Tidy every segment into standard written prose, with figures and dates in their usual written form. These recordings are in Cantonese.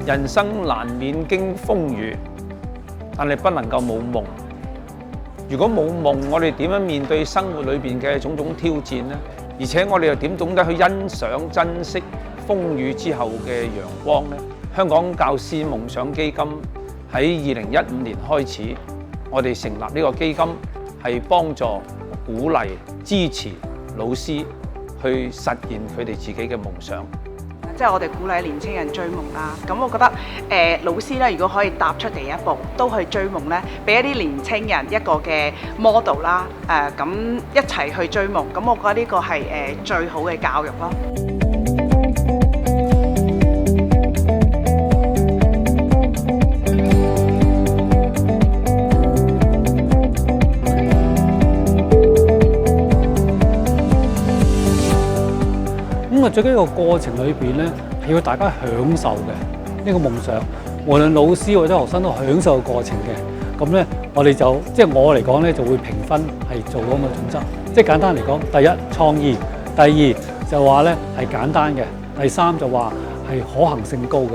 人生難免經風雨，但係不能夠冇夢。如果冇夢，我哋點樣面對生活裏邊嘅種種挑戰呢？而且我哋又點懂得去欣賞、珍惜風雨之後嘅陽光呢？香港教師夢想基金喺2015年開始，我哋成立呢個基金係幫助、鼓勵、支持老師去實現佢哋自己嘅夢想。即係我哋鼓勵年青人追夢啦。咁我覺得老師咧，如果可以踏出第一步，都去追夢咧，俾一啲年青人一個嘅 model 啦。咁一齊去追夢，咁我覺得呢個係最好嘅教育咯。最緊要個過程裏邊咧，係要大家享受嘅呢個夢想，無論老師或者學生都享受個過程嘅。咁咧，我哋就即係我嚟講咧，就會評分係做咁嘅準則。即係簡單嚟講，第一創意，第二就話咧係簡單嘅，第三就話係可行性高嘅。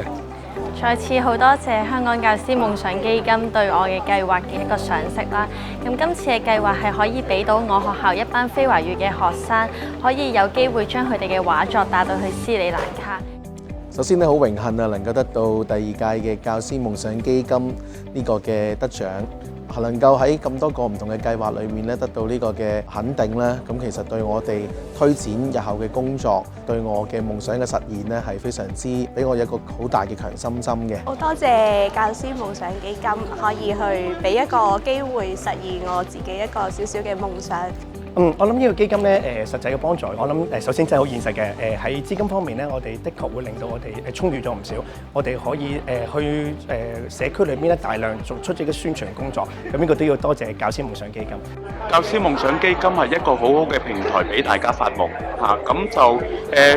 再次好多謝香港教師夢想基金對我嘅計劃嘅一個賞識啦。咁今次嘅計劃係可以俾到我學校一班非華語嘅學生，可以有機會將佢哋嘅畫作帶到去斯里蘭卡。首先咧，好榮幸啊，能夠得到第2屆嘅教師夢想基金呢個嘅得獎，能夠喺咁多個唔同嘅計劃裏面咧得到呢個嘅肯定咧，咁其實對我哋推展日後嘅工作，對我嘅夢想嘅實現咧係非常之俾我一個好大嘅強心針嘅。好多謝教師夢想基金，可以去俾一個機會實現我自己一個小小嘅夢想。我諗呢個基金咧，實際嘅幫助，我諗首先真係好現實嘅。喺資金方面咧，我哋的確會令到我哋充裕咗唔少。我哋可以去社區裏面咧大量做出呢個宣傳工作。咁呢個都要多謝教師夢想基金。教師夢想基金係一個好好嘅平台俾大家發夢嚇。咁就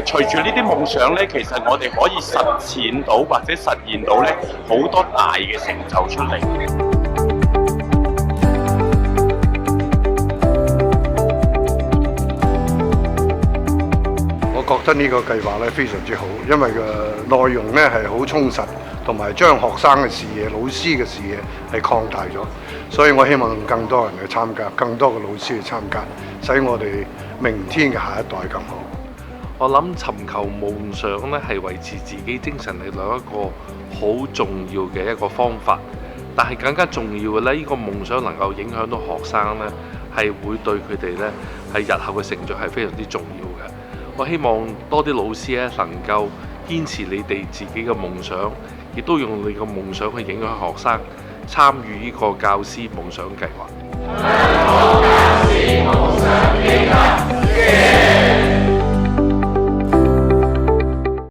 隨住呢啲夢想咧，其實我哋可以實踐到或者實現到咧好多大嘅成就出嚟。我覺得呢個計劃咧非常之好，因為個內容咧係好充實，同埋將學生嘅視野、老師嘅視野係擴大咗，所以我希望更多人去參加，更多嘅老師去參加，使我哋明天嘅下一代更好。我諗尋求夢想咧係維持自己精神力量一個好重要嘅一個方法，但係更加重要嘅咧，呢個夢想能夠影響到學生咧，係會對佢哋咧係日後嘅成長係非常之重要嘅。我希望多啲老師咧能夠堅持你哋自己嘅夢想，亦都用你嘅夢想去影響學生參與呢個教師夢想計劃。香港教師夢想基金。